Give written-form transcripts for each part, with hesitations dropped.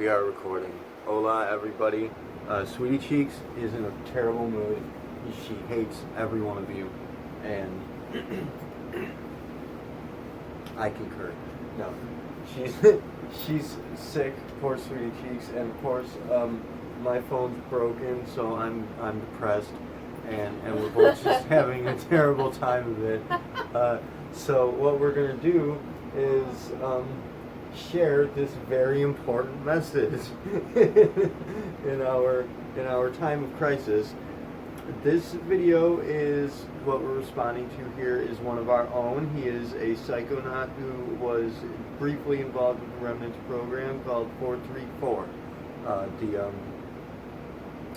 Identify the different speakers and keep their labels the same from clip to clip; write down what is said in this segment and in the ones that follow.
Speaker 1: we are recording. Hola, everybody. Sweetie Cheeks is in a terrible mood. She hates every one of you, and I concur. No, she's sick. Poor Sweetie Cheeks, and of course, my phone's broken, so I'm depressed, and we're both just having a terrible time of it. So what we're gonna do is share this very important message in our time of crisis. This video is what we're responding to here is one of our own. He is a psychonaut who was briefly involved with the Remnants program called 434.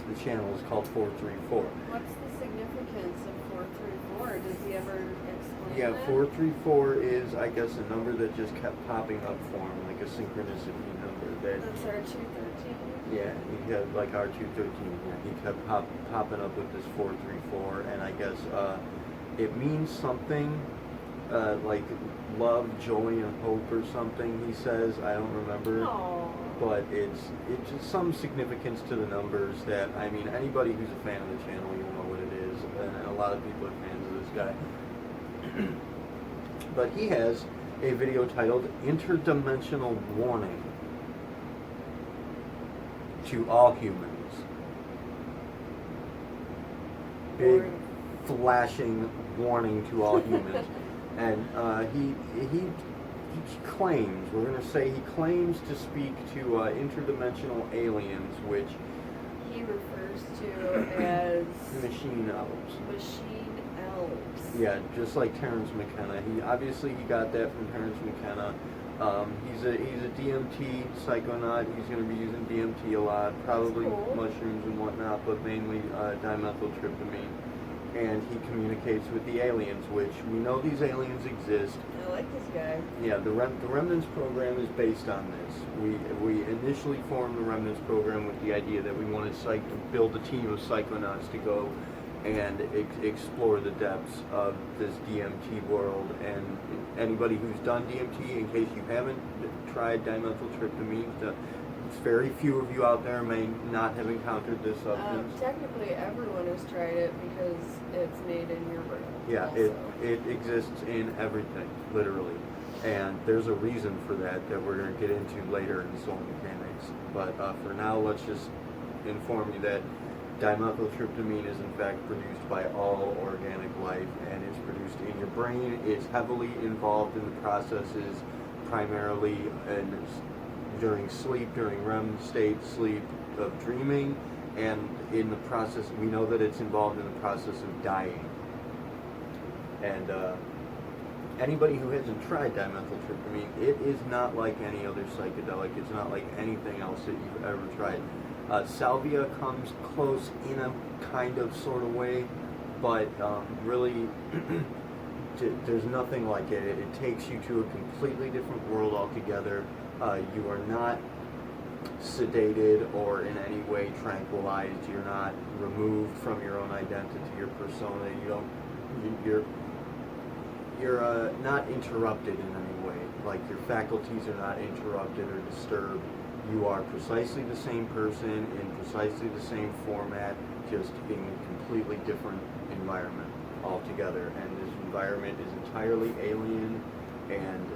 Speaker 1: The channel is called 434.
Speaker 2: What's the significance of 434? Does he ever explain
Speaker 1: Yeah,
Speaker 2: that?
Speaker 1: 434 is, I guess, a number that just kept popping up for him, like a synchronicity number.
Speaker 2: That's our 213?
Speaker 1: Yeah, he had like R213. Yeah, he kept popping up with this 434, and I guess it means something like love, joy, and hope, or something. He says, I don't remember.
Speaker 2: Aww.
Speaker 1: But it's just some significance to the numbers that, I mean, anybody who's a fan of the channel, you'll know what it is, and a lot of people are fans of this guy. But he has a video titled Interdimensional Warning to All Humans. Big flashing warning to all humans. And he claims, we're going to say he claims to speak to interdimensional aliens, which
Speaker 2: he refers to as
Speaker 1: machine elves.
Speaker 2: machine elves.
Speaker 1: Yeah, just like Terrence McKenna. He got that from Terrence McKenna. He's a DMT psychonaut. He's going to be using DMT a lot, probably
Speaker 2: cool.
Speaker 1: mushrooms and whatnot, but mainly dimethyltryptamine. And he communicates with the aliens, which we know these aliens exist.
Speaker 2: I like this guy.
Speaker 1: Yeah, the Remnants program is based on this. We initially formed the Remnants program with the idea that we wanted to build a team of psychonauts to go and explore the depths of this DMT world. And anybody who's done DMT, in case you haven't tried dimethyltryptamine, very few of you out there may not have encountered this substance.
Speaker 2: Technically, everyone has tried it because it's made in your brain.
Speaker 1: Yeah,
Speaker 2: also.
Speaker 1: it exists in everything, literally. And there's a reason for that we're going to get into later in soul mechanics. But for now, let's just inform you that dimethyltryptamine is in fact produced by all organic life, and it's produced in your brain. It's heavily involved in the processes, primarily during sleep, during REM state sleep of dreaming, and in the process, we know that it's involved in the process of dying. And anybody who hasn't tried dimethyltryptamine, it is not like any other psychedelic. It's not like anything else that you've ever tried. Salvia comes close in a kind of sort of way, but really there's nothing like it. It takes you to a completely different world altogether. You are not sedated or in any way tranquilized. You're not removed from your own identity, your persona. You're not interrupted in any way. Like, your faculties are not interrupted or disturbed. You are precisely the same person in precisely the same format, just in a completely different environment altogether. And this environment is entirely alien, and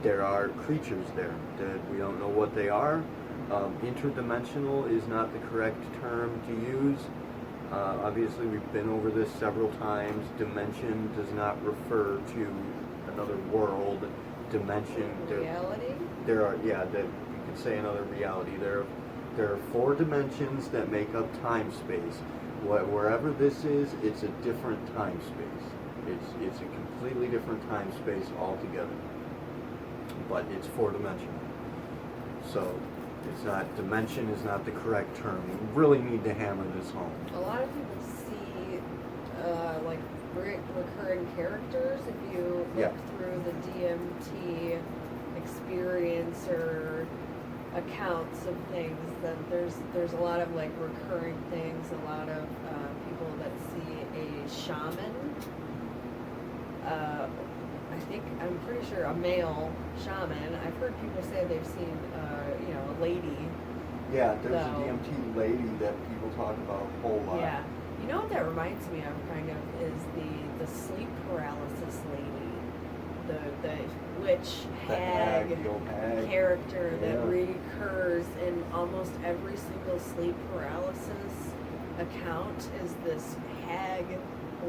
Speaker 1: there are creatures there that we don't know what they are. Interdimensional is not the correct term to use. Obviously, we've been over this several times. Dimension does not refer to another world. Dimension.
Speaker 2: Reality?
Speaker 1: There are, yeah, that you could say another reality. There are 4 dimensions that make up time-space. Wherever this is, it's a different time-space. It's a completely different time-space altogether. But it's 4-dimensional. So it's not, dimension is not the correct term. We really need to hammer this home.
Speaker 2: A lot of people see like recurring characters if you look through the DMT experience or accounts of things. Then there's a lot of like recurring things. A lot of people that see a shaman. I'm pretty sure a male shaman. I've heard people say they've seen, a lady
Speaker 1: Yeah, there's a
Speaker 2: though.
Speaker 1: DMT lady that people talk about a whole lot.
Speaker 2: Yeah. You know what that reminds me of, kind of, is the sleep paralysis lady, the witch
Speaker 1: The
Speaker 2: hag
Speaker 1: the old hag.
Speaker 2: character
Speaker 1: Yeah.
Speaker 2: that recurs in almost every single sleep paralysis account. Is this hag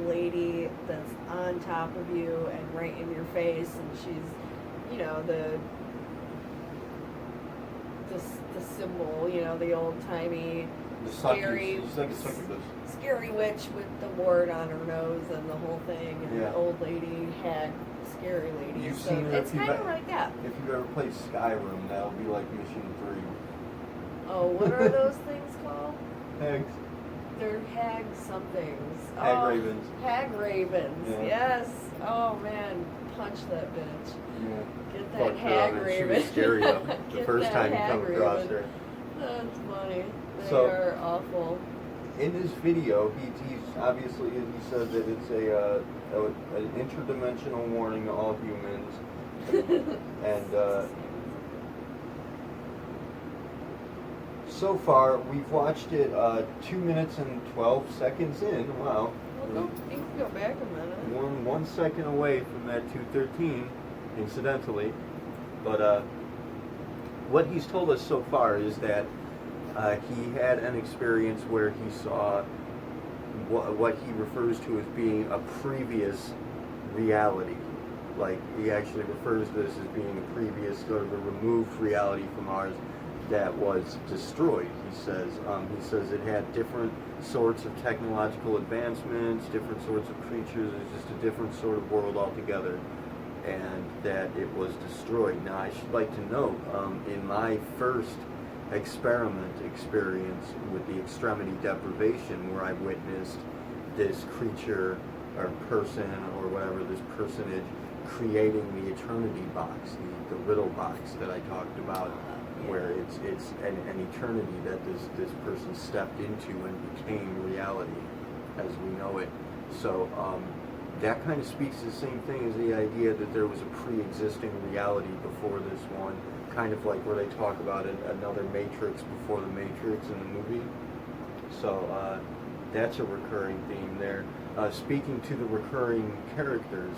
Speaker 2: lady that's on top of you and right in your face, and she's, you know, the symbol, you know, the old timey
Speaker 1: The
Speaker 2: scary,
Speaker 1: succubus. She's like a succubus.
Speaker 2: scary witch with the wart on her nose and the whole thing, and
Speaker 1: Yeah.
Speaker 2: the old lady hag, scary lady.
Speaker 1: You've
Speaker 2: So
Speaker 1: seen her
Speaker 2: it's
Speaker 1: if you've
Speaker 2: kind of
Speaker 1: e-
Speaker 2: like that.
Speaker 1: If you've ever played Skyrim, that'll be like Mission 3.
Speaker 2: Oh, what are those things called?
Speaker 1: Hags.
Speaker 2: They're hag somethings.
Speaker 1: Hag
Speaker 2: Oh,
Speaker 1: ravens.
Speaker 2: Hag ravens.
Speaker 1: Yeah.
Speaker 2: Yes. Oh man, punch that bitch.
Speaker 1: Yeah.
Speaker 2: Get that
Speaker 1: Fucked her up,
Speaker 2: hag
Speaker 1: and
Speaker 2: raven.
Speaker 1: She was scary though. The
Speaker 2: Get
Speaker 1: first
Speaker 2: that
Speaker 1: time you
Speaker 2: hag
Speaker 1: come across
Speaker 2: raven.
Speaker 1: her.
Speaker 2: That's funny. They
Speaker 1: So-
Speaker 2: are awful.
Speaker 1: In this video, he's obviously, he says that it's an interdimensional warning to all humans. And so far, we've watched it 2 minutes and 12 seconds in. Wow.
Speaker 2: Well, you can go back a minute.
Speaker 1: One second away from that 2:13, incidentally. But what he's told us so far is that he had an experience where he saw what he refers to as being a previous reality. Like, he actually refers to this as being a previous, sort of a removed reality from ours that was destroyed. He says it had different sorts of technological advancements, different sorts of creatures. It's just a different sort of world altogether, and that it was destroyed. Now, I should like to note, in my first experience with the extremity deprivation, where I witnessed this creature or person or whatever, this personage, creating the eternity box, the riddle box that I talked about, where it's an eternity that this person stepped into and became reality as we know it. So that kind of speaks to the same thing as the idea that there was a pre-existing reality before this one, kind of like where they talk about another Matrix before the Matrix in the movie. So that's a recurring theme there. Speaking to the recurring characters,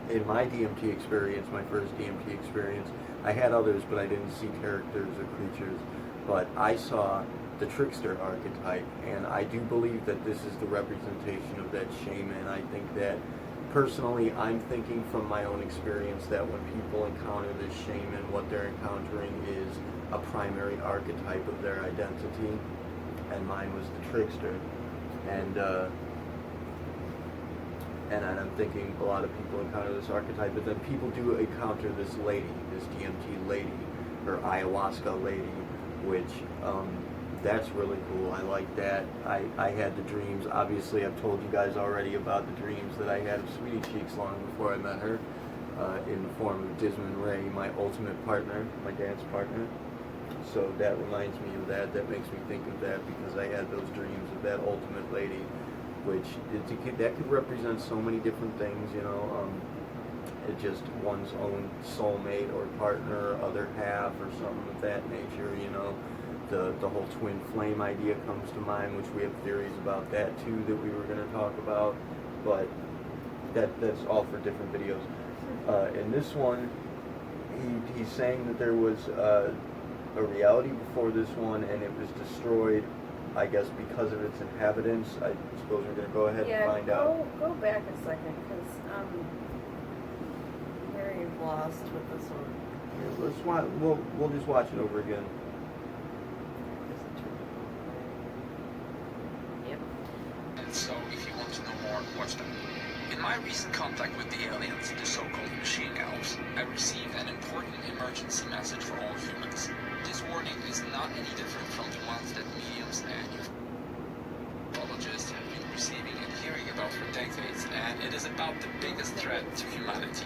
Speaker 1: in my DMT experience, my first DMT experience, I had others, but I didn't see characters or creatures. But I saw the trickster archetype, and I do believe that this is the representation of that shaman. I think that, personally, I'm thinking from my own experience that when people encounter this shaman, what they're encountering is a primary archetype of their identity, and mine was the trickster. And I'm thinking a lot of people encounter this archetype, but then people do encounter this lady, this DMT lady, or ayahuasca lady, which that's really cool. I like that. I had the dreams. Obviously, I've told you guys already about the dreams that I had of Sweetie Cheeks long before I met her, in the form of Desmond Ray, my ultimate partner, my dance partner. So that reminds me of that. That makes me think of that because I had those dreams of that ultimate lady, which that could represent so many different things, you know. It just one's own soulmate or partner, or other half, or something of that nature, you know. The whole twin flame idea comes to mind, which we have theories about that too that we were going to talk about, but that's all for different videos. In this one, he's saying that there was a reality before this one, and it was destroyed, I guess, because of its inhabitants. I suppose we're going to go ahead and find out.
Speaker 2: Go back a second, because I'm very lost with this one.
Speaker 1: Yeah, let's watch. We'll just watch it over again.
Speaker 2: Yep.
Speaker 3: And so, if you want to know more, watch them. In my recent contact with the aliens, the so-called machine elves, I received an important emergency message for all humans. This warning is not any different from the ones that mediums and ufologists have been receiving and hearing about for decades, and it is about the biggest threat to humanity,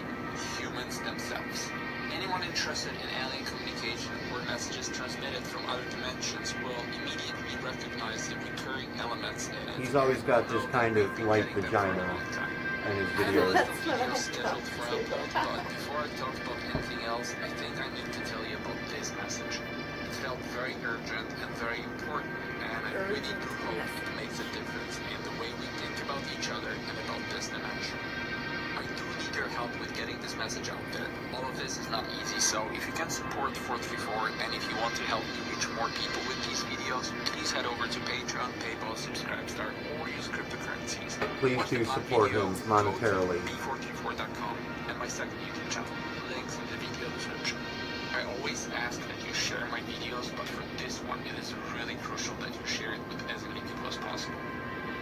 Speaker 3: humans themselves. Anyone interested in alien communication or messages transmitted from other dimensions will immediately recognize the recurring elements in it.
Speaker 1: He's always got this kind of light vagina in his
Speaker 3: I have a
Speaker 1: videos.
Speaker 3: list of videos scheduled for upload, but before I talk about anything else, I think I need to tell you about this message. felt very urgent and very important, and I really do hope it makes a difference in the way we think about each other and about this dimension. I do need your help with getting this message out there. All of this is not easy, so if you can support 434 and if you want to help me reach more people with these videos, please head over to Patreon, PayPal, Subscribestar, or use cryptocurrencies.
Speaker 1: Please
Speaker 3: Watch
Speaker 1: do
Speaker 3: the plan
Speaker 1: support
Speaker 3: video,
Speaker 1: him
Speaker 3: go to
Speaker 1: monetarily.
Speaker 3: b434.com and my second YouTube channel. Links in the video description. I always ask that you share my videos, but for this one, it is really crucial that you share it with as many people as possible.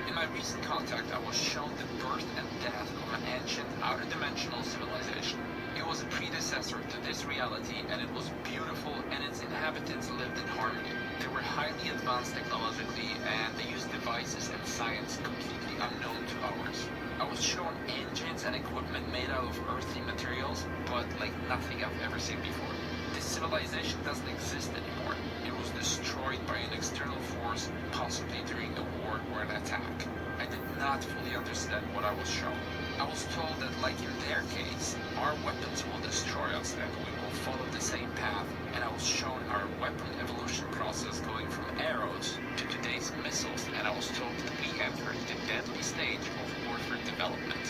Speaker 3: In my recent contact, I was shown the birth and death of an ancient outer dimensional civilization. It was a predecessor to this reality, and it was beautiful, and its inhabitants lived in harmony. They were highly advanced technologically, and they used devices and science completely unknown to ours. I was shown engines and equipment made out of earthly materials, but like nothing I've ever seen before. This civilization doesn't exist anymore. It was destroyed by an external force, possibly during a war or an attack. I did not fully understand what I was shown. I was told that, like in their case, our weapons will destroy us and we will follow the same path, and I was shown our weapon evolution process going from arrows to today's missiles, and I was told that we entered the deadly stage of warfare development.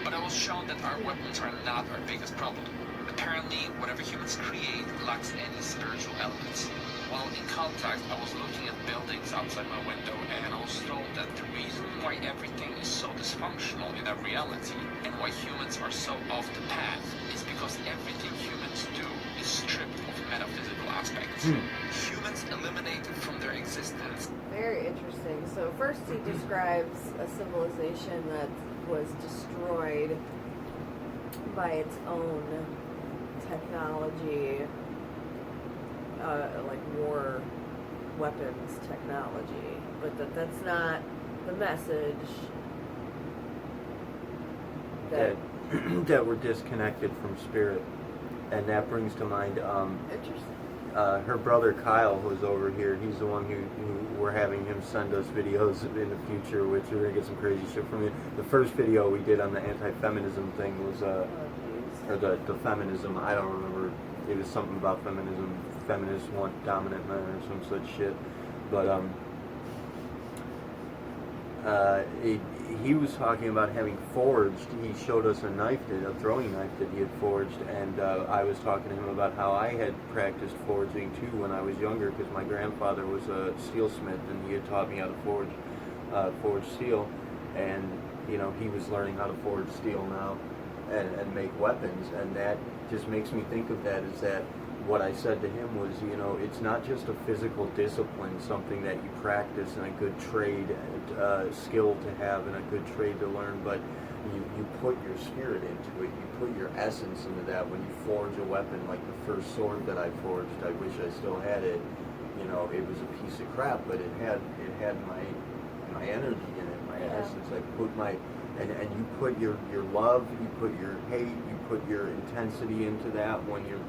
Speaker 3: But I was shown that our weapons are not our biggest problem. Apparently, whatever humans create lacks any spiritual elements. While in contact, I was looking at buildings outside my window, and I was told that the reason why everything is so dysfunctional in our reality, and why humans are so off the path, is because everything humans do is stripped of metaphysical aspects. Humans eliminated from their existence.
Speaker 2: Very interesting. So first he describes a civilization that was destroyed by its own technology, like war weapons technology, but that's not the message that
Speaker 1: that we're disconnected from spirit. And that brings to mind
Speaker 2: interesting.
Speaker 1: her brother Kyle, who's over here. He's the one who we're having him send us videos in the future, which we're gonna get some crazy shit from you. The first video we did on the anti-feminism thing was or the feminism, I don't remember, it was something about feminism, feminists want dominant men or some such shit, but he was talking about having forged, he showed us a throwing knife that he had forged, and I was talking to him about how I had practiced forging too when I was younger, because my grandfather was a steelsmith and he had taught me how to forge steel, and you know, he was learning how to forge steel now and make weapons, and that just makes me think of that, is that what I said to him was, you know, it's not just a physical discipline, something that you practice and a good trade, skill to have and a good trade to learn, but you put your spirit into it, you put your essence into that when you forge a weapon. Like the first sword that I forged, I wish I still had it, you know, it was a piece of crap, but it had my energy in it, my essence. I put my, and you put your love, you put your hate, you put your intensity into that when you're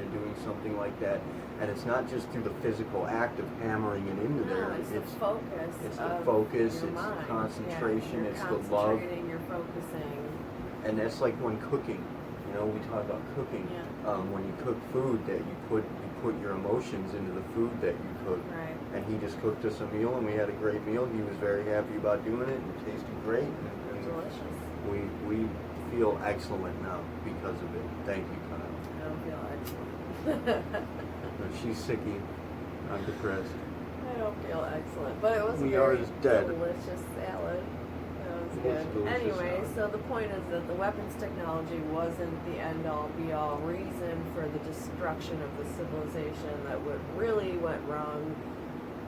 Speaker 1: doing something like that, and it's not just through the physical act of hammering it into there.
Speaker 2: It's the focus.
Speaker 1: It's the focus.
Speaker 2: Your
Speaker 1: It's
Speaker 2: mind.
Speaker 1: the concentration.
Speaker 2: You're
Speaker 1: it's the love.
Speaker 2: concentrating, you're focusing.
Speaker 1: And that's like when cooking. You know, we talk about cooking.
Speaker 2: Yeah.
Speaker 1: When you cook food, that you put your emotions into the food that you cook.
Speaker 2: Right.
Speaker 1: And he just cooked us a meal, and we had a great meal. He was very happy about doing it, and it tasted great. And
Speaker 2: Delicious.
Speaker 1: we feel excellent now because of it. Thank you, Kyle.
Speaker 2: I don't feel excellent.
Speaker 1: She's sicky. I'm depressed.
Speaker 2: I don't feel excellent, but it was a
Speaker 1: We
Speaker 2: very
Speaker 1: are dead.
Speaker 2: delicious salad. That was
Speaker 1: It was
Speaker 2: good.
Speaker 1: delicious
Speaker 2: Anyway,
Speaker 1: salad.
Speaker 2: so the point is that the weapons technology wasn't the end-all, be-all reason for the destruction of the civilization. That what really went wrong,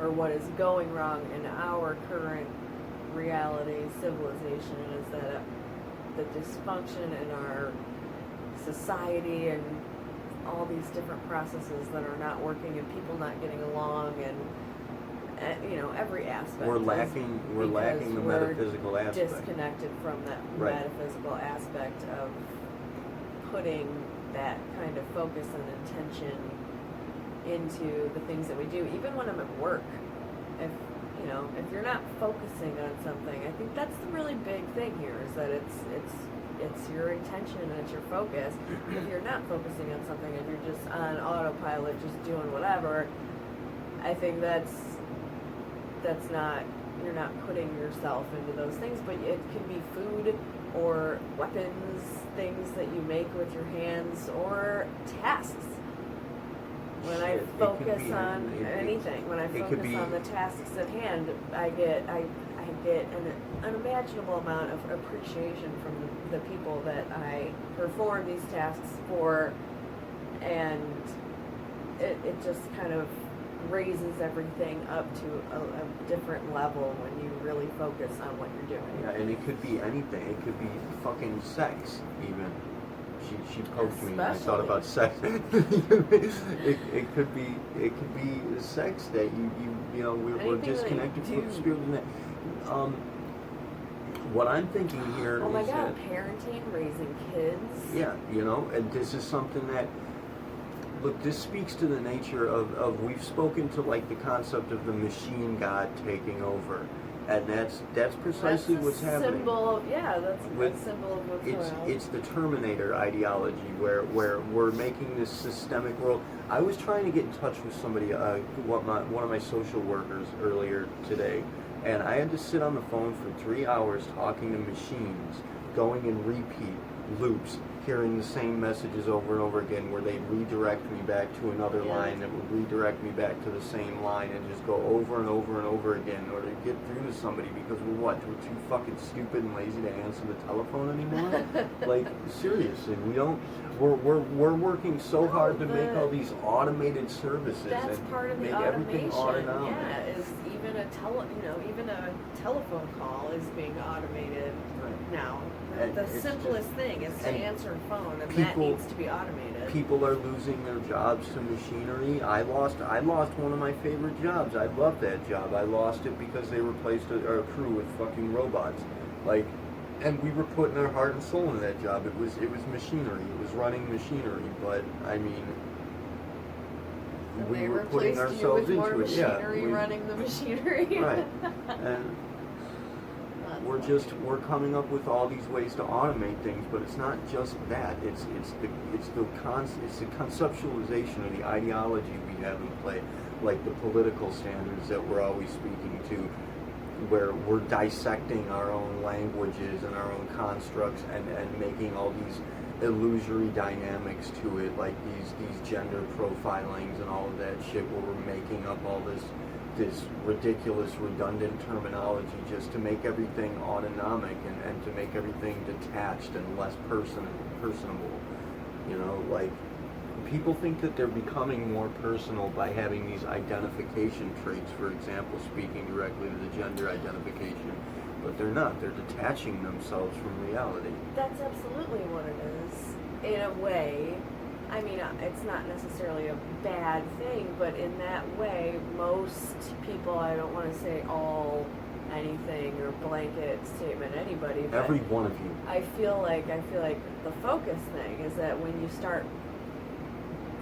Speaker 2: or what is going wrong in our current reality civilization, is that the dysfunction in our society and all these different processes that are not working and people not getting along and you know, every aspect.
Speaker 1: We're lacking the metaphysical aspect.
Speaker 2: Disconnected from that
Speaker 1: Right.
Speaker 2: metaphysical aspect of putting that kind of focus and intention into the things that we do. Even when I'm at work, if you're not focusing on something, I think that's the really big thing here, is that it's your intention and it's your focus. If you're not focusing on something, if you're just on autopilot, just doing whatever, I think that's not, you're not putting yourself into those things, but it can be food or weapons, things that you make with your hands, or tasks. When I focus on anything, when I focus on the tasks at hand, I get an unimaginable amount of appreciation from the people that I perform these tasks for, and it just kind of raises everything up to a different level when you really focus on what you're doing.
Speaker 1: Yeah, and it could be anything. It could be fucking sex, even. She poked me and I thought about sex. it could be sex that you know we're disconnected from the spirit of that. What I'm thinking here
Speaker 2: oh my
Speaker 1: is
Speaker 2: God,
Speaker 1: that,
Speaker 2: parenting, raising kids.
Speaker 1: yeah, you know, and this is something that, look, this speaks to the nature of we've spoken to like the concept of the machine god taking over, and that's precisely what's happening.
Speaker 2: Symbol of, yeah, that's a symbol of what's going on.
Speaker 1: It's the Terminator ideology where we're making this systemic world. I was trying to get in touch with somebody, one of my social workers earlier today, and I had to sit on the phone for 3 hours talking to machines, going in repeat loops, hearing the same messages over and over again, where they'd redirect me back to another line that would redirect me back to the same line, and just go over and over and over again in order to get through to somebody, because we're too fucking stupid and lazy to answer the telephone anymore. Like, seriously, we're working so hard to make all these automated services
Speaker 2: that's
Speaker 1: and
Speaker 2: part of the
Speaker 1: make
Speaker 2: automation.
Speaker 1: everything autonomic.
Speaker 2: Yeah, is even even a telephone call is being automated now.
Speaker 1: And
Speaker 2: the simplest thing is to answer a phone, and that needs to be automated.
Speaker 1: People are losing their jobs to machinery. I lost one of my favorite jobs. I loved that job. I lost it because they replaced our crew with fucking robots. Like, and we were putting our heart and soul into that job. It was machinery. It was running machinery. But I mean, we were putting ourselves into it.
Speaker 2: Machinery running the machinery.
Speaker 1: Right. And we're coming up with all these ways to automate things, but it's not just that. It's the conceptualization of the ideology we have in play, like the political standards that we're always speaking to, where we're dissecting our own languages and our own constructs and making all these illusory dynamics to it, like these gender profilings and all of that shit, where we're making up all this ridiculous, redundant terminology just to make everything autonomic and to make everything detached and less personable. You know, like, people think that they're becoming more personal by having these identification traits, for example, speaking directly to the gender identification, but they're not. They're detaching themselves from reality.
Speaker 2: That's absolutely what it is, in a way. I mean, it's not necessarily a bad thing, but in that way, most people, I don't want to say all, anything, or blanket statement anybody, but
Speaker 1: every one of you.
Speaker 2: I feel like the focus thing is that when you start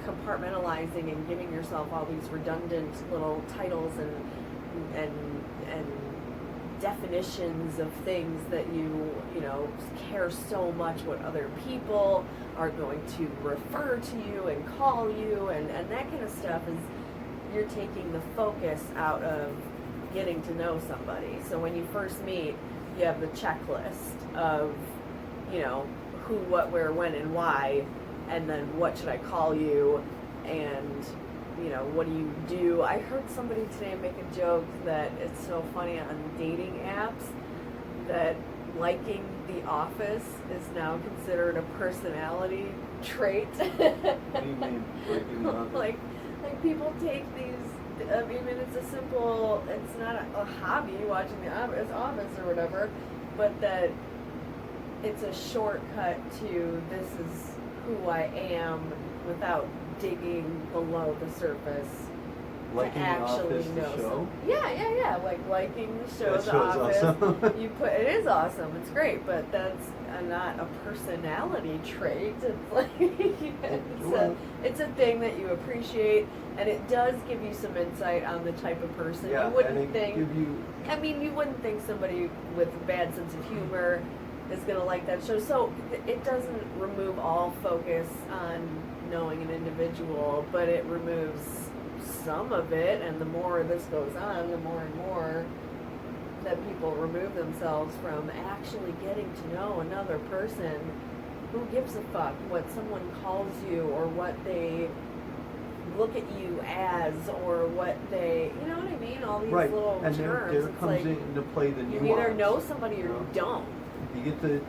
Speaker 2: compartmentalizing and giving yourself all these redundant little titles and definitions of things that you care so much what other people are going to refer to you and call you and that kind of stuff, is you're taking the focus out of getting to know somebody. So when you first meet, you have the checklist of who, what, where, when, and why, and then what should I call you, and what do you do? I heard somebody today make a joke that it's so funny on dating apps that liking The Office is now considered a personality trait.
Speaker 1: What do you mean, liking The Office?
Speaker 2: Like people take these, I mean, it's not a hobby watching The Office or whatever, but that it's a shortcut to this is who I am without digging below the surface.
Speaker 1: Liking
Speaker 2: to actually
Speaker 1: The Office, the
Speaker 2: know
Speaker 1: show?
Speaker 2: Yeah. Like liking the show,
Speaker 1: That
Speaker 2: The
Speaker 1: show's
Speaker 2: Office.
Speaker 1: awesome.
Speaker 2: It is awesome. It's great, but that's not a personality trait. It's like it's a thing that you appreciate, and it does give you some insight on the type of person.
Speaker 1: Yeah,
Speaker 2: you wouldn't
Speaker 1: and it
Speaker 2: think.
Speaker 1: give you.
Speaker 2: I mean, you wouldn't think somebody with a bad sense of humor is gonna like that show. So it doesn't remove all focus on knowing an individual, but it removes some of it, and the more this goes on, the more and more that people remove themselves from actually getting to know another person. Who gives a fuck what someone calls you or what they look at you as or what they, you know what I mean? All these little
Speaker 1: and
Speaker 2: terms.
Speaker 1: there
Speaker 2: It's
Speaker 1: comes
Speaker 2: like
Speaker 1: into play the nuance.
Speaker 2: you either know somebody or you don't.
Speaker 1: You get the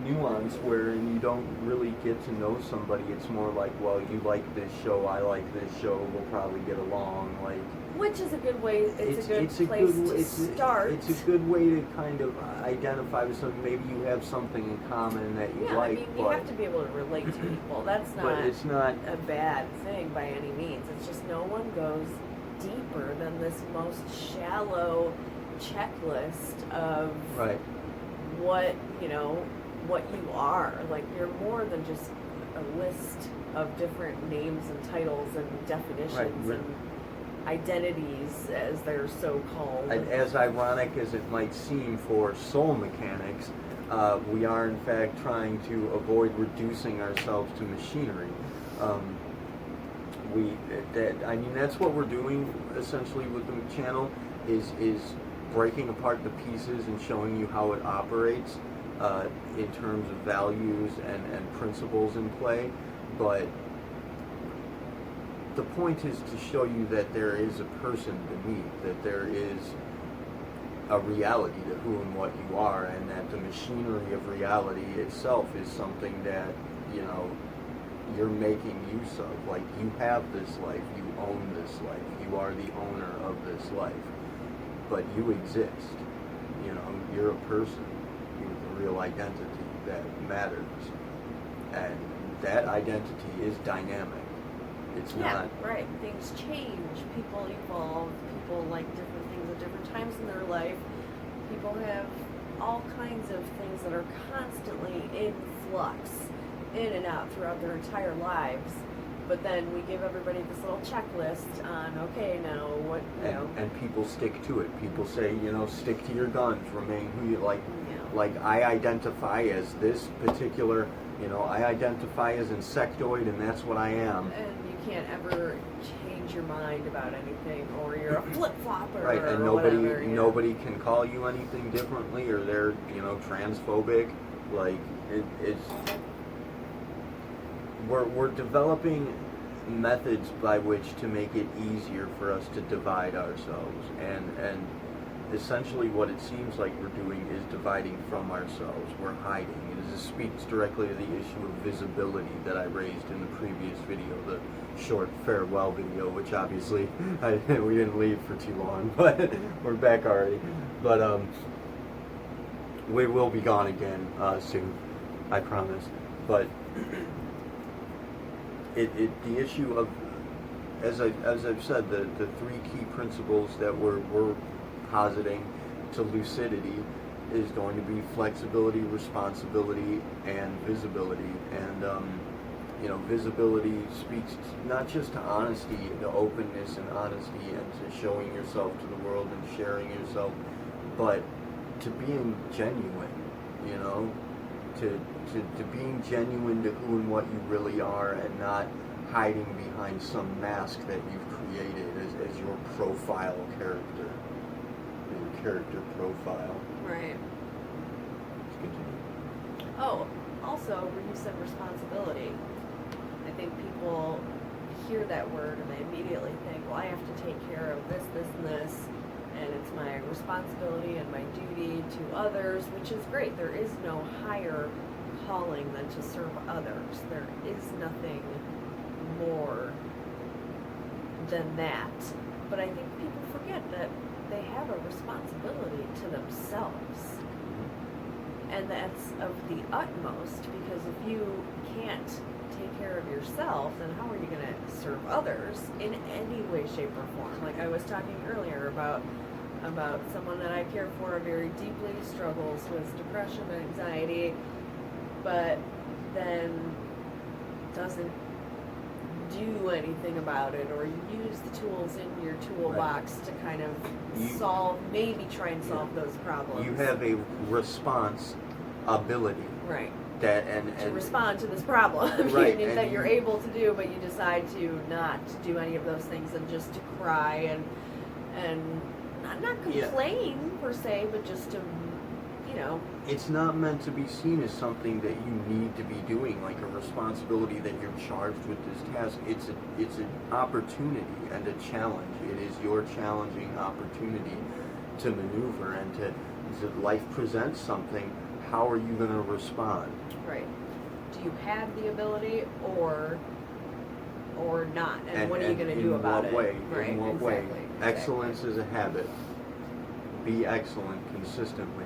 Speaker 1: nuance where you don't really get to know somebody. It's more like, well, you like this show, I like this show, we'll probably get along. Like,
Speaker 2: which is a good way. It's a good place to start.
Speaker 1: It's a good way to kind of identify with something. Maybe you have something in common that you like.
Speaker 2: I mean, you have to be able to relate to people. That's not,
Speaker 1: but it's not
Speaker 2: a bad thing by any means. It's just no one goes deeper than this most shallow checklist of what what you are. Like, you're more than just a list of different names and titles and definitions and identities, as they're so called.
Speaker 1: As ironic as it might seem for soul mechanics, we are in fact trying to avoid reducing ourselves to machinery. That's what we're doing essentially with the channel, is breaking apart the pieces and showing you how it operates in terms of values and principles in play. But the point is to show you that there is a person beneath, that there is a reality to who and what you are, and that the machinery of reality itself is something that, you're making use of. Like, you have this life, you own this life, you are the owner of this life, but you exist. You're a person with a real identity that matters, and that identity is dynamic. It's not
Speaker 2: right. Things change. People evolve. People like different things at different times in their life. People have all kinds of things that are constantly in flux, in and out throughout their entire lives. But then we give everybody this little checklist on, okay, now what,
Speaker 1: And people stick to it. People say, stick to your guns, remain who you like. Like, I identify as this particular, I identify as insectoid, and that's what I am.
Speaker 2: And you can't ever change your mind about anything, or you're a flip-flopper,
Speaker 1: right? And
Speaker 2: or whatever,
Speaker 1: nobody can call you anything differently, or they're transphobic. Like, we're developing methods by which to make it easier for us to divide ourselves, and essentially what it seems like we're doing is dividing from ourselves. We're hiding. This speaks directly to the issue of visibility that I raised in the previous video, the short farewell video, which obviously we didn't leave for too long, but we're back already. But we will be gone again soon, I promise. But the issue of, as I've said, the three key principles that we're positing to lucidity is going to be flexibility, responsibility, and visibility. And visibility speaks not just to honesty, to openness and honesty, and to showing yourself to the world and sharing yourself, but to being genuine, to being genuine to who and what you really are, and not hiding behind some mask that you've created as your profile character. Your character profile.
Speaker 2: Right.
Speaker 1: Let's continue.
Speaker 2: Oh, also, when you said responsibility, I think people hear that word and they immediately think, well, I have to take care of this, this, and this, and it's my responsibility and my duty to others, which is great. There is no higher calling than to serve others. There is nothing more than that. But I think people forget that they have a responsibility to themselves. And that's of the utmost, because if you can't take care of yourself, then how are you going to serve others in any way, shape, or form? Like I was talking earlier about someone that I care for very deeply, struggles with depression and anxiety, but then doesn't do anything about it, or use the tools in your toolbox to kind of try and solve those problems.
Speaker 1: You have a response ability.
Speaker 2: Right.
Speaker 1: that
Speaker 2: to respond to this problem,
Speaker 1: Right,
Speaker 2: that
Speaker 1: and
Speaker 2: you're
Speaker 1: you-
Speaker 2: able to do, but you decide to not do any of those things and just to cry and not complain per se, but just to,
Speaker 1: it's not meant to be seen as something that you need to be doing, like a responsibility that you're charged with this task. It's an opportunity and a challenge. It is your challenging opportunity to maneuver and to life presents something. How are you going to respond?
Speaker 2: Right. Do you have the ability or not? And what are you going to do about it? Right.
Speaker 1: In what
Speaker 2: exactly.
Speaker 1: way?
Speaker 2: Exactly.
Speaker 1: Excellence is a habit. Be excellent consistently,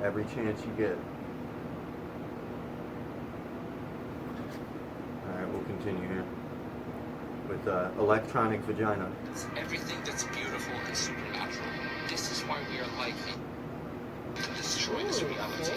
Speaker 1: every chance you get. All right, we'll continue here with electronic vagina.
Speaker 3: It's everything that's beautiful and supernatural. This is why we are likely to destroy this reality.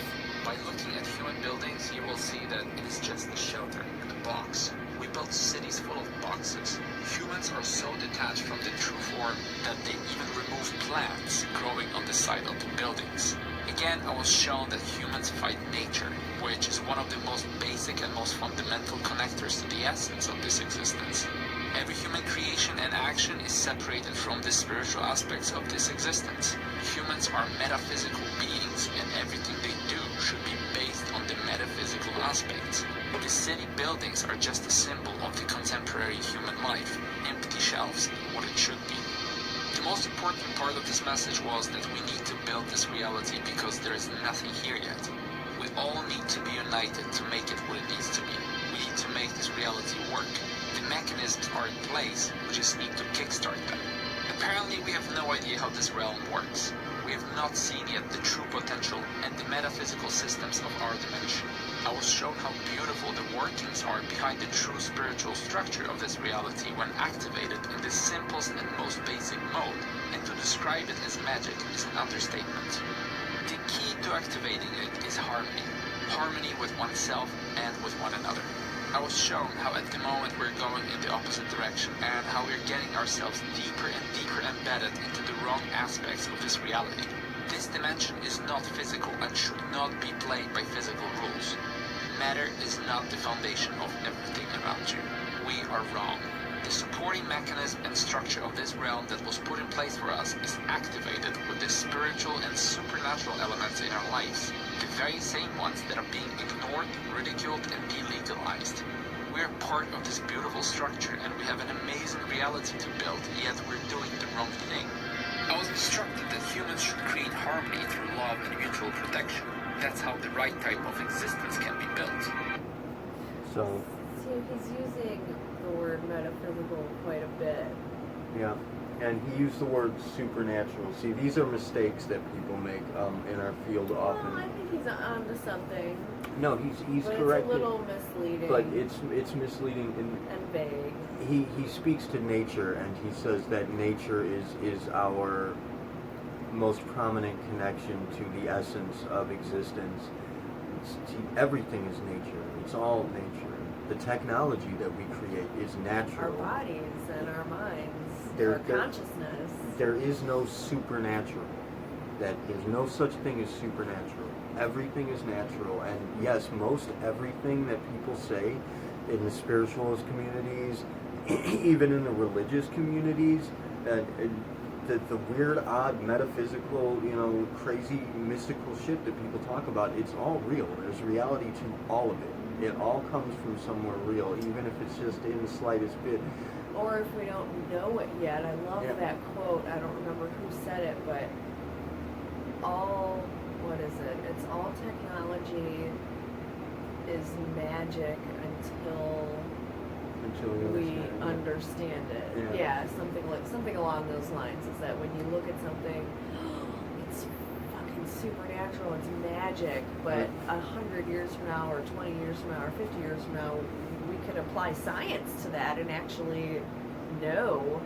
Speaker 3: By looking at human buildings, you will see that it is just a shelter, a box. We built cities full of boxes. Humans are so detached from the true form that they even remove plants growing on the side of the buildings. Again, I was shown that humans fight nature, which is one of the most basic and most fundamental connectors to the essence of this existence. Every human creation and action is separated from the spiritual aspects of this existence. Humans are metaphysical beings, and everything they do should be based on the metaphysical aspects. The city buildings are just a symbol of the contemporary human life, empty shelves, what it should be. The most important part of this message was that we need to build this reality because there is nothing here yet. We all need to be united to make it what it needs to be. We need to make this reality work. The mechanisms are in place, we just need to kickstart them. Apparently we have no idea how this realm works. We have not seen yet the true potential and the metaphysical systems of our dimension. I was shown how beautiful the workings are behind the true spiritual structure of this reality when activated in the simplest and most basic mode, and to describe it as magic is an understatement. The key to activating it is harmony. Harmony with oneself and with one another. I was shown how at the moment we're going in the opposite direction and how we're getting ourselves deeper and deeper embedded into the wrong aspects of this reality. This dimension is not physical and should not be played by physical rules. Matter is not the foundation of everything around you. We are wrong. The supporting mechanism and structure of this realm that was put in place for us is activated with the spiritual and supernatural elements in our lives. The very same ones that are being ignored, ridiculed, and delegalized. We are part of this beautiful structure and we have an amazing reality to build, yet we're doing the wrong thing. I was instructed that humans should create harmony through love and mutual protection. That's how the right type of existence can be built.
Speaker 1: So,
Speaker 2: See, he's using the word metaphysical quite a bit.
Speaker 1: yeah. And he used the word supernatural. See, these are mistakes that people make in our field often.
Speaker 2: Well, I think he's onto something.
Speaker 1: No, he's
Speaker 2: But
Speaker 1: correct.
Speaker 2: it's a little misleading.
Speaker 1: But it's misleading.
Speaker 2: and vague.
Speaker 1: He speaks to nature, and he says that nature is our most prominent connection to the essence of existence. Everything is nature. It's all nature. The technology that we create is natural.
Speaker 2: Our bodies and our minds,
Speaker 1: There-
Speaker 2: our
Speaker 1: there-
Speaker 2: consciousness.
Speaker 1: There is no supernatural. There's no such thing as supernatural. Everything is natural, and yes, most everything that people say in the spiritualist communities, even in the religious communities, the weird, odd, metaphysical, crazy, mystical shit that people talk about, it's all real. There's reality to all of it. It all comes from somewhere real, even if it's just in the slightest bit.
Speaker 2: Or if we don't know it yet. I love
Speaker 1: Yeah.
Speaker 2: that quote. I don't remember who said it, but what is it? It's all technology is magic until we understand it.
Speaker 1: Yeah.
Speaker 2: Something along those lines. Is that when you look at something, it's fucking supernatural, it's magic, but 100 years from now, or 20 years from now, or 50 years from now, we could apply science to that and actually know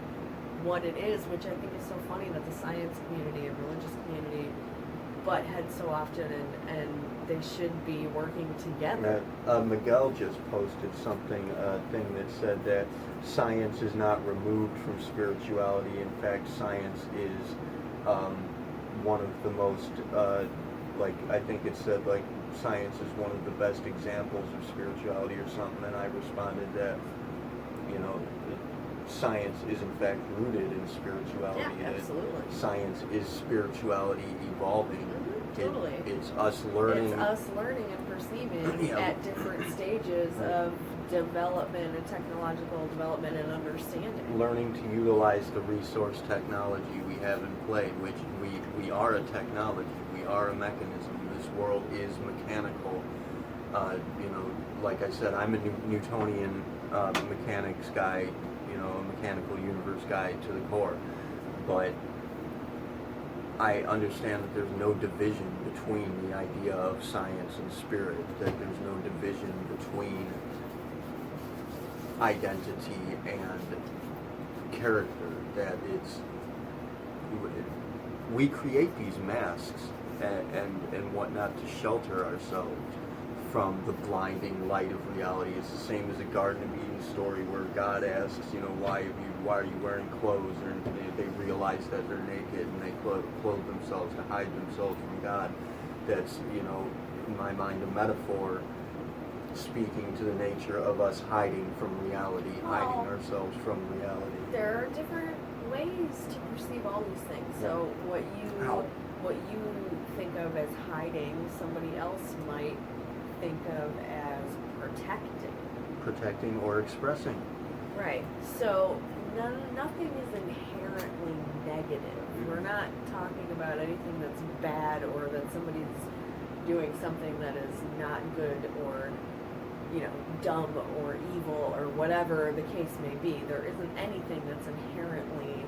Speaker 2: what it is, which I think is so funny that the science community and religious community butt heads so often, and they should be working together.
Speaker 1: Miguel just posted something, a thing that said that science is not removed from spirituality. In fact, science is one of the most like, I think it said, like, science is one of the best examples of spirituality or something, and I responded that, you know, science is in fact rooted in spirituality.
Speaker 2: Yeah, absolutely.
Speaker 1: Science is spirituality evolving.
Speaker 2: Totally.
Speaker 1: It's us learning.
Speaker 2: It's us learning and perceiving
Speaker 1: Yeah.
Speaker 2: at different stages of development and technological development and understanding.
Speaker 1: Learning to utilize the resource technology we have in play, which we are a technology, we are a mechanism. This world is mechanical. You know, like I said, I'm a Newtonian mechanics guy, you know, a mechanical universe guy to the core. But I understand that there's no division between the idea of science and spirit, that there's no division between identity and character, that we create these masks and whatnot to shelter ourselves from the blinding light of reality. It's the same as a Garden of Eden story where God asks, you know, why are you wearing clothes? And they realize that they're naked and they clothe themselves to hide themselves from God. That's, you know, in my mind, a metaphor speaking to the nature of us hiding from reality, hiding ourselves from reality.
Speaker 2: There are different ways to perceive all these things. So what you think of as hiding, somebody else might think of as
Speaker 1: Protecting or expressing.
Speaker 2: Right. So nothing is inherently negative. We're not talking about anything that's bad or that somebody's doing something that is not good or, you know, dumb or evil or whatever the case may be. There isn't anything that's inherently,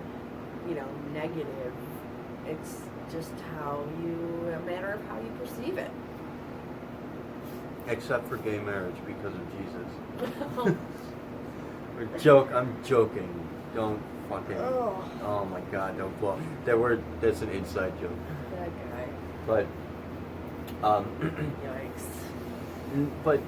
Speaker 2: you know, negative. It's just a matter of how you perceive it.
Speaker 1: Except for gay marriage because of Jesus.
Speaker 2: Oh.
Speaker 1: I'm joking. Don't fucking. Oh my God! Don't blow. That's an inside joke.
Speaker 2: That guy.
Speaker 1: But,
Speaker 2: Yikes.
Speaker 1: but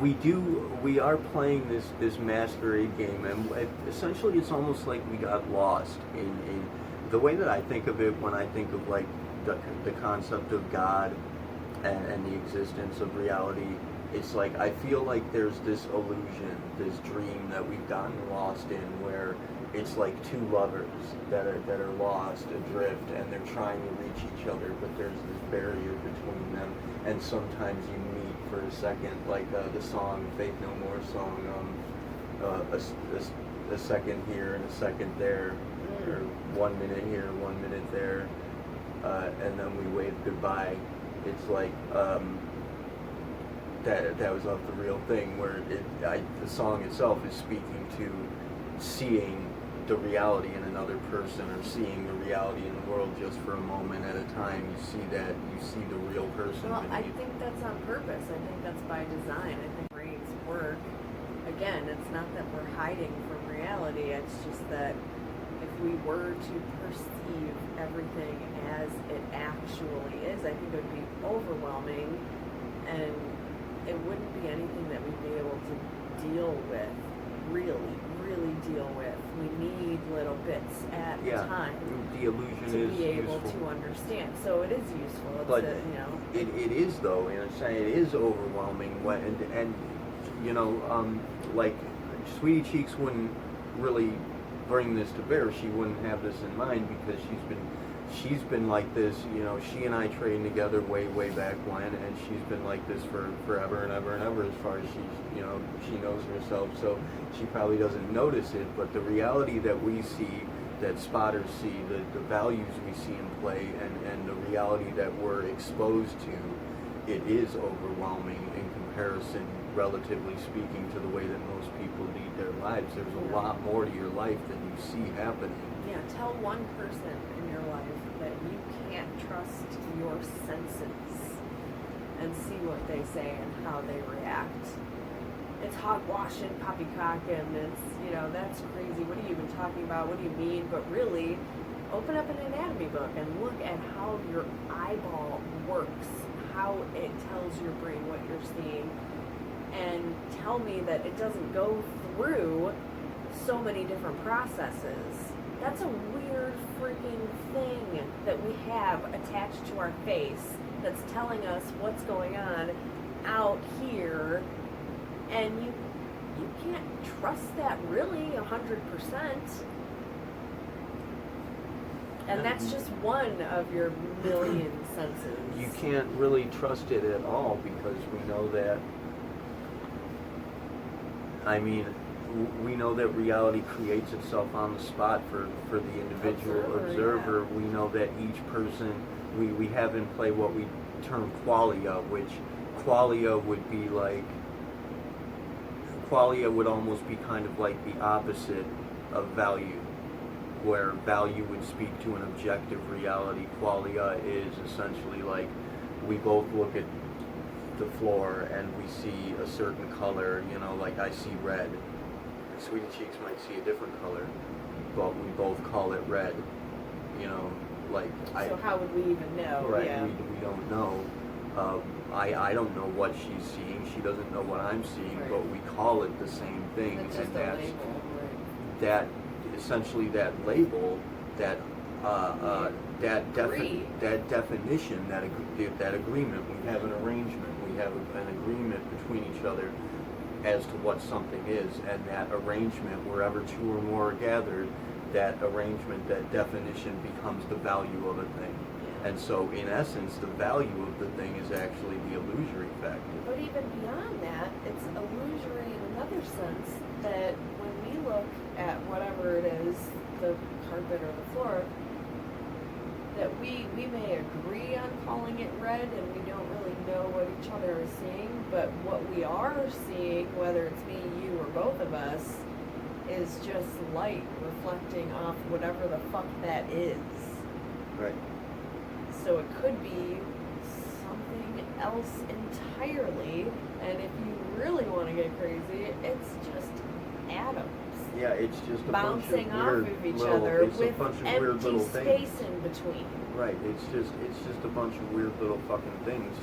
Speaker 1: we are playing this masquerade game, and essentially it's almost like we got lost in the way that I think of it when I think of like the concept of God and the existence of reality. It's like I feel like there's this illusion, this dream that we've gotten lost in, where it's like two lovers that are lost adrift and they're trying to reach each other, but there's this barrier between them, and sometimes you meet for a second, like the song Faith No More song, a second here and a second there, or 1 minute here, 1 minute there, and then we wave goodbye. It's like that was not the real thing, where the song itself is speaking to seeing the reality in another person, or seeing the reality in the world just for a moment at a time. You see the real person.
Speaker 2: Well, I think that's on purpose. I think that's by design. I think brains work. Again, it's not that we're hiding from reality. It's just that if we were to perceive everything as it actually is, I think it would be overwhelming, and it wouldn't be anything that we'd be able to deal with, really deal with. We need little bits at a time
Speaker 1: the illusion
Speaker 2: to
Speaker 1: is
Speaker 2: be able
Speaker 1: useful.
Speaker 2: to understand. So it is useful. It's
Speaker 1: But
Speaker 2: you know,
Speaker 1: it is though, and I'm saying it is overwhelming. And you know, like Sweetie Cheeks wouldn't really bring this to bear. She wouldn't have this in mind because she's been like this. You know, she and I trained together way back when, and she's been like this for forever and ever and ever, as far as she knows herself. So she probably doesn't notice it, but the reality that we see, that spotters see, the values we see in play, and the reality that we're exposed to, it is overwhelming in comparison, relatively speaking, to the way that most people lead their lives. There's a lot more to your life than you see happening.
Speaker 2: yeah. Tell one person in your life that you can't trust your senses and see what they say and how they react. It's hogwashing, poppycocking, it's, you know, that's crazy. What are you even talking about? What do you mean? But really, open up an anatomy book and look at how your eyeball works, how it tells your brain what you're seeing, and tell me that it doesn't go through so many different processes. That's a weird freaking thing that we have attached to our face that's telling us what's going on out here, and you can't trust that really 100%. And that's just one of your million senses.
Speaker 1: You can't really trust it at all because we know that, I mean, we know that reality creates itself on the spot for the individual observer.
Speaker 2: Yeah.
Speaker 1: We know that each person, we have in play what we term qualia, which qualia would be like, qualia would almost be kind of like the opposite of value, where value would speak to an objective reality. Qualia is essentially like, we both look at the floor and we see a certain color, you know, like I see red. Sweetie Cheeks might see a different color, but we both call it red, you know, like
Speaker 2: So how would we even know?
Speaker 1: Right,
Speaker 2: Yeah.
Speaker 1: we don't know. I don't know what she's seeing. She doesn't know what I'm seeing,
Speaker 2: Right.
Speaker 1: but we call it the same thing,
Speaker 2: It's
Speaker 1: and
Speaker 2: just a
Speaker 1: that's
Speaker 2: label, right?
Speaker 1: that essentially that label, that
Speaker 2: Agree.
Speaker 1: that definition, that agreement. We have an arrangement. We have an agreement between each other as to what something is, and that arrangement, wherever two or more are gathered, that arrangement, that definition becomes the value of a thing. And so, in essence, the value of the thing is actually the illusory factor.
Speaker 2: But even beyond that, it's illusory in another sense that when we look at whatever it is, the carpet or the floor, that we may agree on calling it red and we don't really know what each other is seeing, but what we are seeing, whether it's me, you, or both of us, is just light reflecting off whatever the fuck that is.
Speaker 1: Right.
Speaker 2: So it could be something else entirely, and if you really want to get crazy, it's just atoms.
Speaker 1: Yeah, it's just a
Speaker 2: bouncing
Speaker 1: bunch of
Speaker 2: off
Speaker 1: weird
Speaker 2: of each
Speaker 1: little,
Speaker 2: other
Speaker 1: it's
Speaker 2: with
Speaker 1: a bunch of
Speaker 2: empty
Speaker 1: weird little
Speaker 2: space
Speaker 1: things.
Speaker 2: in between.
Speaker 1: Right, it's just a bunch of weird little fucking things.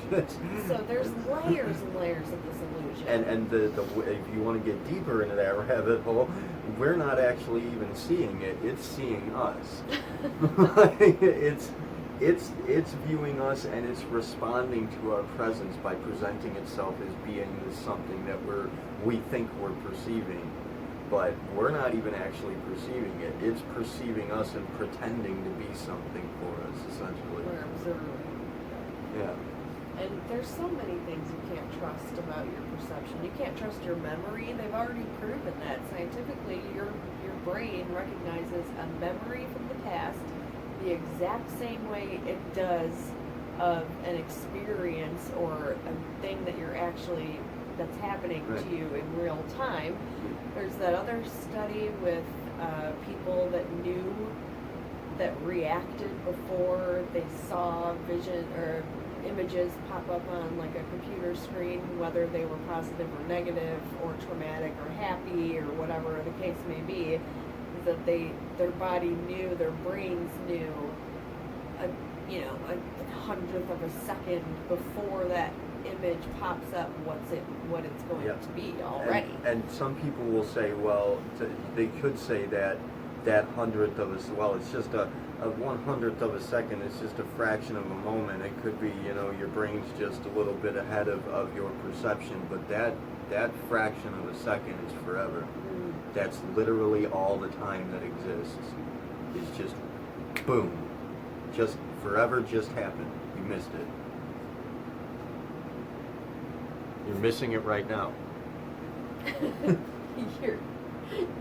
Speaker 2: So there's layers and layers of this illusion.
Speaker 1: And the if you want to get deeper into that rabbit hole, we're not actually even seeing it; it's seeing us. It's viewing us, and it's responding to our presence by presenting itself as being this something that we think we're perceiving, but we're not even actually perceiving it. It's perceiving us and pretending to be something for us, essentially.
Speaker 2: We're observing.
Speaker 1: Yeah.
Speaker 2: And there's so many things you can't trust about your perception. You can't trust your memory. They've already proven that scientifically. Your brain recognizes a memory from the past the exact same way it does of an experience or a thing that that's happening
Speaker 1: Right.
Speaker 2: to you in real time. There's that other study with people that reacted before they saw vision or images pop up on like a computer screen, whether they were positive or negative or traumatic or happy or whatever the case may be, is that their body knew, their brains knew a hundredth of a second before that image pops up what it's going
Speaker 1: Yep.
Speaker 2: to be already.
Speaker 1: And some people will say, well, they could say that hundredth of a, well, it's just a 1/100th of a second. It's just a fraction of a moment. It could be, your brain's just a little bit ahead of your perception, but that fraction of a second is forever. That's literally all the time that exists. It's just boom, just forever, just happened. You missed it. You're missing it right now.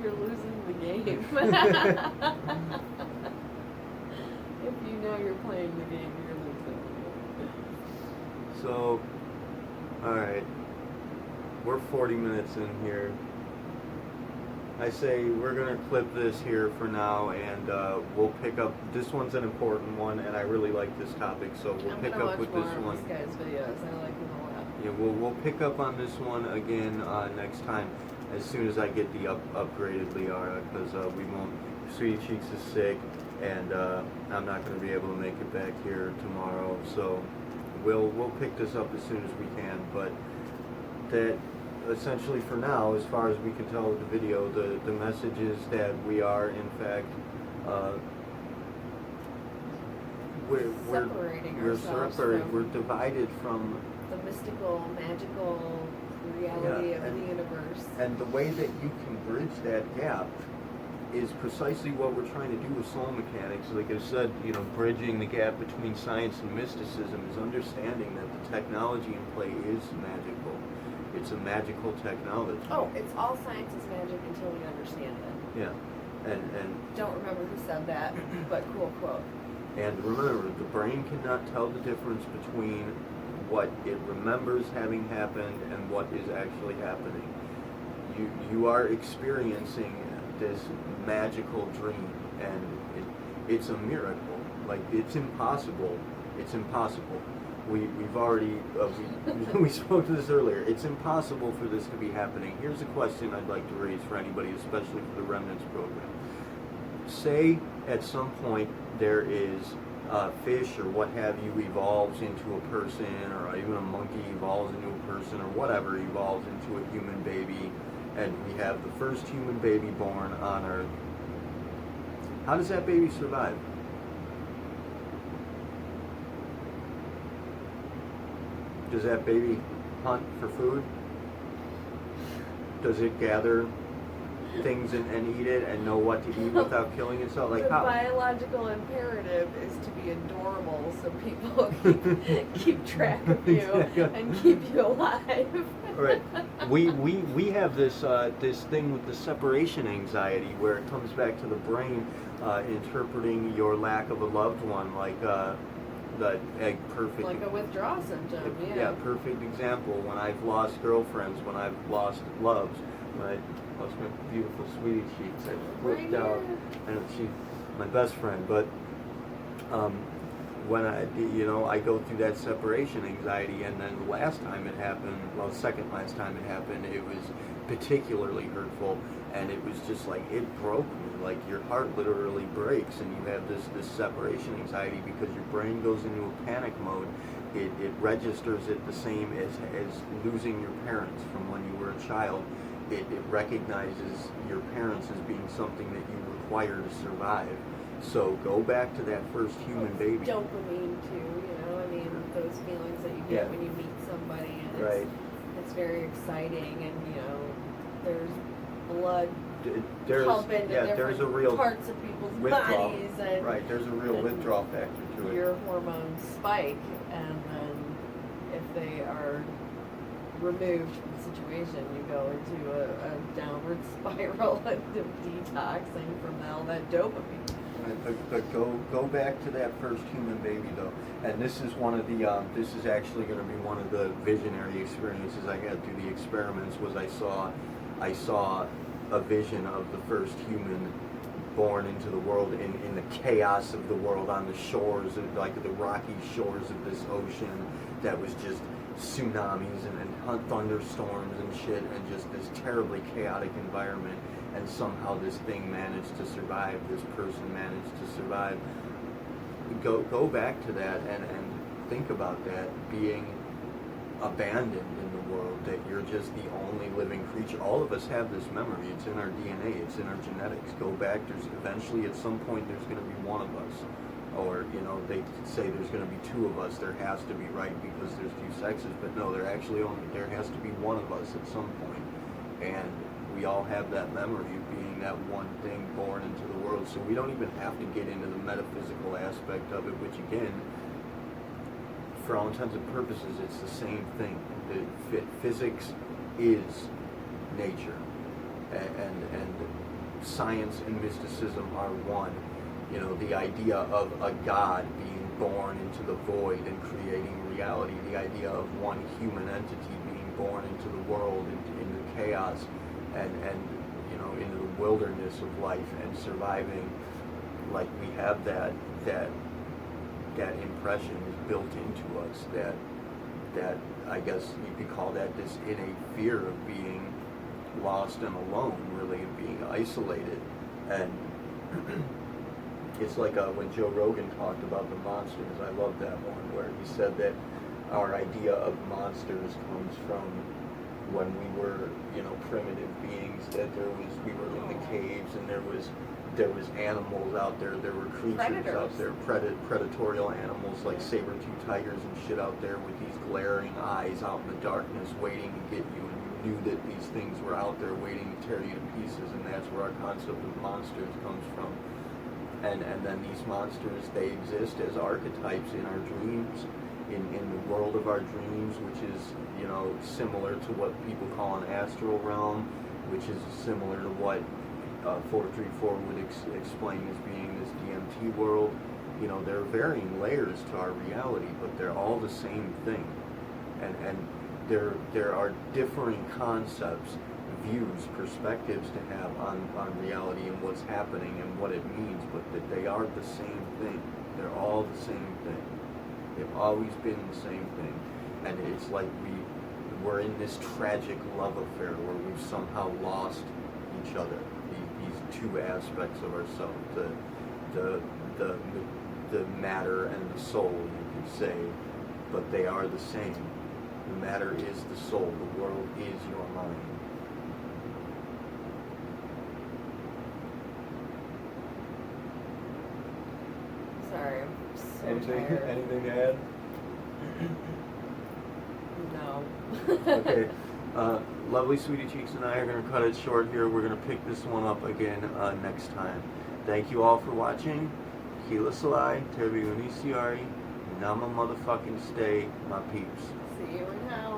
Speaker 2: You're losing the game. If you know you're playing the game, you're losing.
Speaker 1: So, alright. We're 40 minutes in here. I say we're going to clip this here for now, and we'll pick up. This one's an important one, and I really like this topic, so we'll pick up with this one.
Speaker 2: This guy's videos. I like them a lot.
Speaker 1: Yeah, we'll pick up on this one again next time, as soon as I get the upgraded Liara, because we won't. Sweetie Cheeks is sick, and I'm not going to be able to make it back here tomorrow, so we'll pick this up as soon as we can. But that essentially for now, as far as we can tell with the video, the message is that we are in fact
Speaker 2: Separating
Speaker 1: we're
Speaker 2: ourselves
Speaker 1: separated.
Speaker 2: from
Speaker 1: We're divided from
Speaker 2: the mystical, magical reality of the universe.
Speaker 1: And the way that you can bridge that gap is precisely what we're trying to do with soul mechanics. Like I said, bridging the gap between science and mysticism is understanding that the technology in play is magical. It's a magical technology.
Speaker 2: Oh, it's all science is magic until we understand it.
Speaker 1: Yeah, and
Speaker 2: don't remember who said that, but cool quote.
Speaker 1: And remember, the brain cannot tell the difference between what it remembers having happened and what is actually happening. You are experiencing this magical dream, and it's a miracle. Like, it's impossible. It's impossible. We've already we spoke to this earlier. It's impossible for this to be happening. Here's a question I'd like to raise for anybody, especially for the Remnants program. Say at some point there is a fish or what have you evolves into a person, or even a monkey evolves into a person, or whatever evolves into a human baby, and we have the first human baby born on Earth. How does that baby survive? Does that baby hunt for food? Does it gather things and eat it and know what to eat without killing itself? Like,
Speaker 2: the
Speaker 1: how?
Speaker 2: biological imperative is to be adorable so people keep track of you and keep you alive.
Speaker 1: Right. We have this this thing with the separation anxiety where it comes back to the brain interpreting your lack of a loved one like the perfect,
Speaker 2: like a withdrawal symptom.
Speaker 1: Yeah, perfect example. When I've lost girlfriends, when I've lost loves, when I lost my beautiful sweetie cheeks, I flipped out. And she's my best friend, but when I go through that separation anxiety, and then the last time it happened, well, the second last time it happened, it was particularly hurtful, and it was just like, it broke me. Like, your heart literally breaks, and you have this separation anxiety because your brain goes into a panic mode. It registers it the same as losing your parents from when you were a child. It recognizes your parents as being something that you require to survive. So go back to that first human baby.
Speaker 2: Dopamine too, I mean, those feelings that you get when you meet somebody, and it's very exciting, and there's blood pumping to different parts of people's bodies, and
Speaker 1: there's a real withdrawal factor to it.
Speaker 2: Your hormones spike, and then if they are removed from the situation, you go into a downward spiral of detoxing from all that dopamine.
Speaker 1: But go back to that first human baby though, and this is one of the this is actually going to be one of the visionary experiences I had through the experiments. Was I saw a vision of the first human born into the world in the chaos of the world, on the shores of, like, the rocky shores of this ocean that was just tsunamis and thunderstorms and shit, and just this terribly chaotic environment. And somehow this thing managed to survive, this person managed to survive. Go back to that and think about that, being abandoned in the world, that you're just the only living creature. All of us have this memory. It's in our DNA, it's in our genetics. Go back, there's eventually at some point there's going to be one of us. Or, they say there's going to be two of us. There has to be, right, because there's two sexes. But no, there has to be one of us at some point. And we all have that memory of being that one thing born into the world. So we don't even have to get into the metaphysical aspect of it, which again, for all intents and purposes, it's the same thing. Physics is nature, and science and mysticism are one. The idea of a God being born into the void and creating reality, the idea of one human entity being born into the world, into chaos, and into the wilderness of life and surviving. Like, we have that impression is built into us, that I guess you could call that this innate fear of being lost and alone, really, of being isolated. And it's like when Joe Rogan talked about the monsters. I love that one, where he said that our idea of monsters comes from when we were, you know, primitive beings, that we were in the caves, and there was animals out there, there were creatures out there, predatorial animals like saber-tooth tigers and shit out there with these glaring eyes out in the darkness waiting to get you, and you knew that these things were out there waiting to tear you to pieces, and that's where our concept of monsters comes from. And then these monsters, they exist as archetypes in our dreams, in the world of our dreams, which is, you know, similar to what people call an astral realm, which is similar to what 434 would explain as being this DMT world. You know, there are varying layers to our reality, but they're all the same thing. And there are differing concepts, views, perspectives to have on reality and what's happening and what it means, but that they are the same thing. They're all the same thing. They've always been the same thing. And it's like we're in this tragic love affair where we've somehow lost each other. These two aspects of ourselves, the matter and the soul, you could say, but they are the same. The matter is the soul. The world is your mind.
Speaker 2: Sorry, I'm so tired.
Speaker 1: Anything to add?
Speaker 2: No.
Speaker 1: Okay. Lovely Sweetie Cheeks and I are going to cut it short here. We're going to pick this one up again next time. Thank you all for watching. Keelah Salai, Taerve siari, Nama motherfucking stay, my peeps.
Speaker 2: See you in hell.